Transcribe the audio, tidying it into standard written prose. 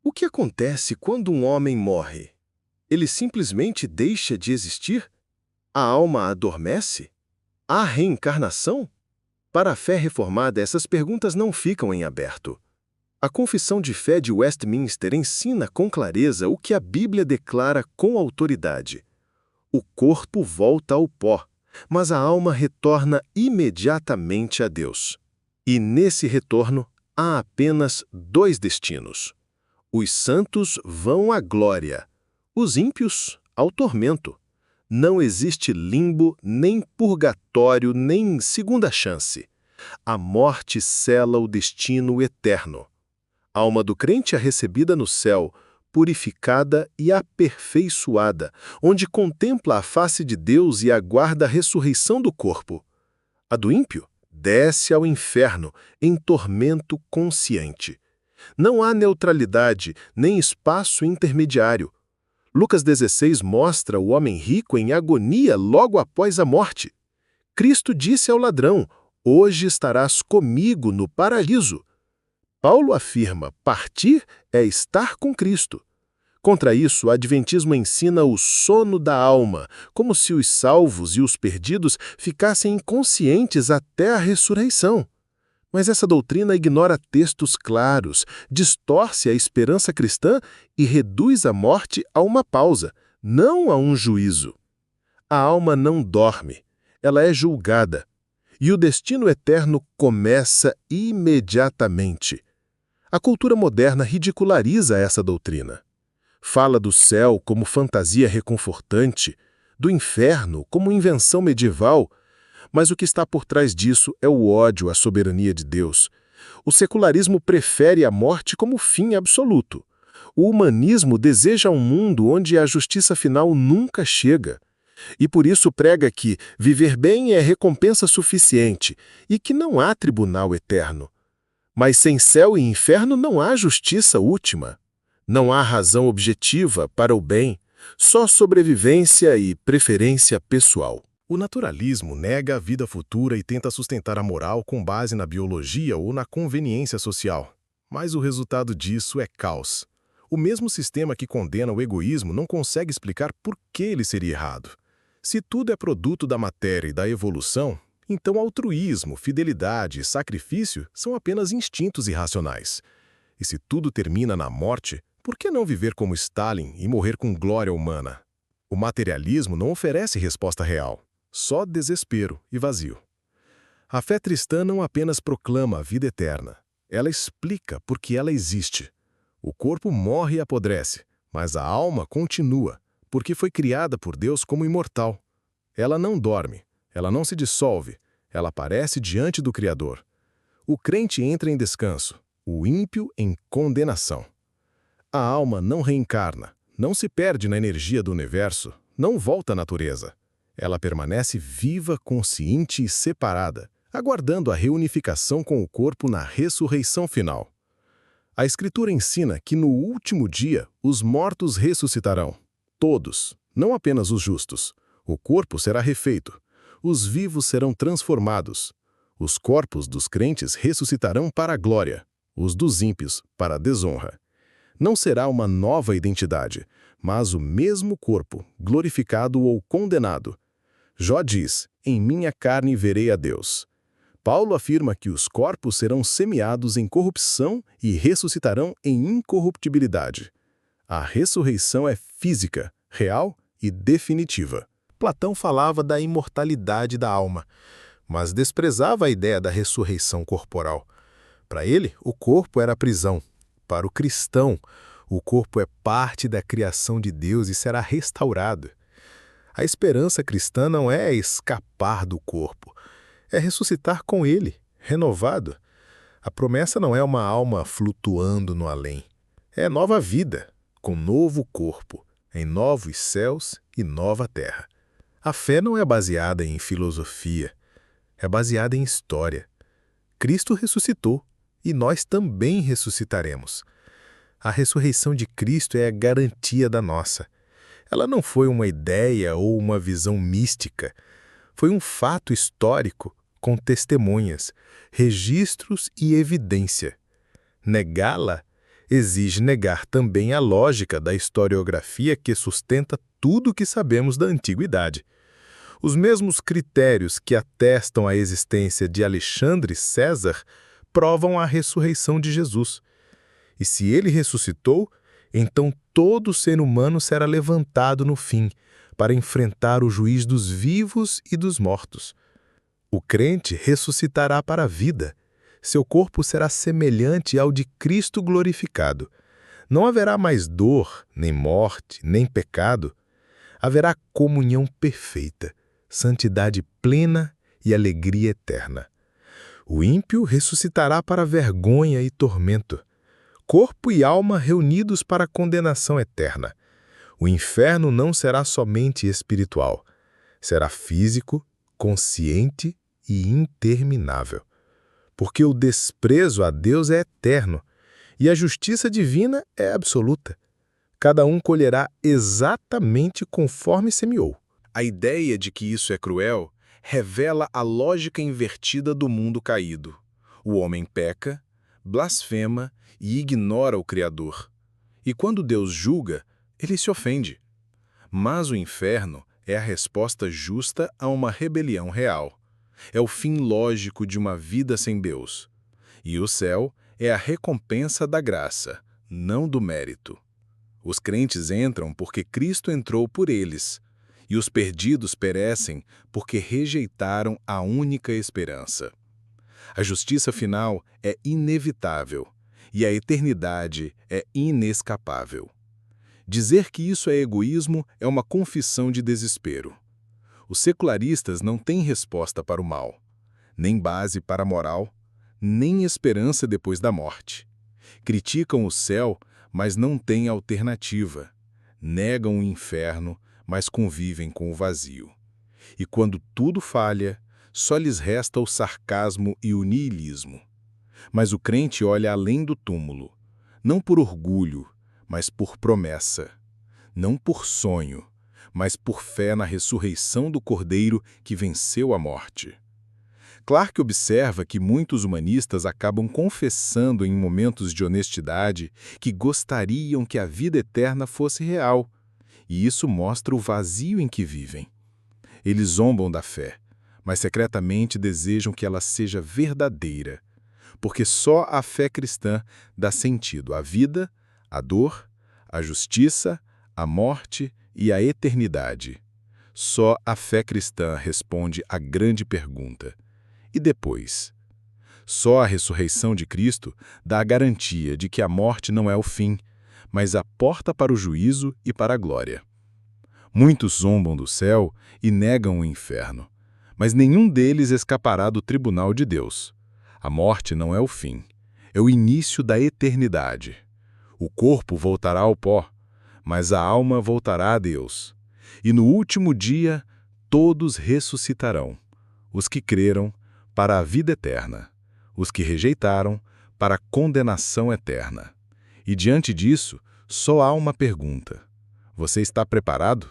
O que acontece quando um homem morre? Ele simplesmente deixa de existir? A alma adormece? Há reencarnação? Para a fé reformada, essas perguntas não ficam em aberto. A Confissão de Fé de Westminster ensina com clareza o que a Bíblia declara com autoridade. O corpo volta ao pó, mas a alma retorna imediatamente a Deus. E nesse retorno, há apenas dois destinos. Os santos vão à glória, os ímpios ao tormento. Não existe limbo, nem purgatório, nem segunda chance. A morte sela o destino eterno. A alma do crente é recebida no céu, purificada e aperfeiçoada, onde contempla a face de Deus e aguarda a ressurreição do corpo. A do ímpio desce ao inferno, em tormento consciente. Não há neutralidade, nem espaço intermediário. Lucas 16 mostra o homem rico em agonia logo após a morte. Cristo disse ao ladrão: "Hoje estarás comigo no paraíso." Paulo afirma: partir é estar com Cristo. Contra isso, o Adventismo ensina o sono da alma, como se os salvos e os perdidos ficassem inconscientes até a ressurreição. Mas essa doutrina ignora textos claros, distorce a esperança cristã e reduz a morte a uma pausa, não a um juízo. A alma não dorme, ela é julgada. E o destino eterno começa imediatamente. A cultura moderna ridiculariza essa doutrina. Fala do céu como fantasia reconfortante, do inferno como invenção medieval, mas o que está por trás disso é o ódio à soberania de Deus. O secularismo prefere a morte como fim absoluto. O humanismo deseja um mundo onde a justiça final nunca chega. E por isso prega que viver bem é recompensa suficiente e que não há tribunal eterno. Mas sem céu e inferno não há justiça última. Não há razão objetiva para o bem, só sobrevivência e preferência pessoal. O naturalismo nega a vida futura e tenta sustentar a moral com base na biologia ou na conveniência social. Mas o resultado disso é caos. O mesmo sistema que condena o egoísmo não consegue explicar por que ele seria errado. Se tudo é produto da matéria e da evolução, então altruísmo, fidelidade e sacrifício são apenas instintos irracionais. E se tudo termina na morte, por que não viver como Stalin e morrer com glória humana? O materialismo não oferece resposta real, só desespero e vazio. A fé cristã não apenas proclama a vida eterna, ela explica por que ela existe. O corpo morre e apodrece, mas a alma continua, porque foi criada por Deus como imortal. Ela não dorme, ela não se dissolve, ela aparece diante do Criador. O crente entra em descanso, o ímpio em condenação. A alma não reencarna, não se perde na energia do universo, não volta à natureza. Ela permanece viva, consciente e separada, aguardando a reunificação com o corpo na ressurreição final. A Escritura ensina que no último dia os mortos ressuscitarão. Todos, não apenas os justos. O corpo será refeito. Os vivos serão transformados. Os corpos dos crentes ressuscitarão para a glória, os dos ímpios para a desonra. Não será uma nova identidade, mas o mesmo corpo, glorificado ou condenado. Jó diz: "Em minha carne verei a Deus." Paulo afirma que os corpos serão semeados em corrupção e ressuscitarão em incorruptibilidade. A ressurreição é física, real e definitiva. Platão falava da imortalidade da alma, mas desprezava a ideia da ressurreição corporal. Para ele, o corpo era a prisão. Para o cristão, o corpo é parte da criação de Deus e será restaurado. A esperança cristã não é escapar do corpo, é ressuscitar com ele, renovado. A promessa não é uma alma flutuando no além. É nova vida, com novo corpo, em novos céus e nova terra. A fé não é baseada em filosofia, é baseada em história. Cristo ressuscitou e nós também ressuscitaremos. A ressurreição de Cristo é a garantia da nossa. Ela não foi uma ideia ou uma visão mística. Foi um fato histórico com testemunhas, registros e evidência. Negá-la exige negar também a lógica da historiografia que sustenta tudo o que sabemos da antiguidade. Os mesmos critérios que atestam a existência de Alexandre César provam a ressurreição de Jesus. E se ele ressuscitou, então todo ser humano será levantado no fim, para enfrentar o juiz dos vivos e dos mortos. O crente ressuscitará para a vida. Seu corpo será semelhante ao de Cristo glorificado. Não haverá mais dor, nem morte, nem pecado. Haverá comunhão perfeita, santidade plena e alegria eterna. O ímpio ressuscitará para vergonha e tormento. Corpo e alma reunidos para a condenação eterna. O inferno não será somente espiritual. Será físico, consciente e interminável. Porque o desprezo a Deus é eterno e a justiça divina é absoluta. Cada um colherá exatamente conforme semeou. A ideia de que isso é cruel revela a lógica invertida do mundo caído. O homem peca, blasfema e ignora o Criador. E quando Deus julga, ele se ofende. Mas o inferno é a resposta justa a uma rebelião real. É o fim lógico de uma vida sem Deus. E o céu é a recompensa da graça, não do mérito. Os crentes entram porque Cristo entrou por eles, e os perdidos perecem porque rejeitaram a única esperança. A justiça final é inevitável, e a eternidade é inescapável. Dizer que isso é egoísmo é uma confissão de desespero. Os secularistas não têm resposta para o mal, nem base para a moral, nem esperança depois da morte. Criticam o céu, mas não têm alternativa. Negam o inferno, mas convivem com o vazio. E quando tudo falha, só lhes resta o sarcasmo e o niilismo. Mas o crente olha além do túmulo, não por orgulho, mas por promessa. Não por sonho, mas por fé na ressurreição do Cordeiro que venceu a morte. Clarke observa que muitos humanistas acabam confessando em momentos de honestidade que gostariam que a vida eterna fosse real, e isso mostra o vazio em que vivem. Eles zombam da fé, mas secretamente desejam que ela seja verdadeira, porque só a fé cristã dá sentido à vida, à dor, à justiça, à morte e à eternidade. Só a fé cristã responde à grande pergunta: e depois? Só a ressurreição de Cristo dá a garantia de que a morte não é o fim, mas a porta para o juízo e para a glória. Muitos zombam do céu e negam o inferno, mas nenhum deles escapará do tribunal de Deus. A morte não é o fim, é o início da eternidade. O corpo voltará ao pó, mas a alma voltará a Deus. E no último dia, todos ressuscitarão. Os que creram, para a vida eterna. Os que rejeitaram, para a condenação eterna. E diante disso, só há uma pergunta: você está preparado?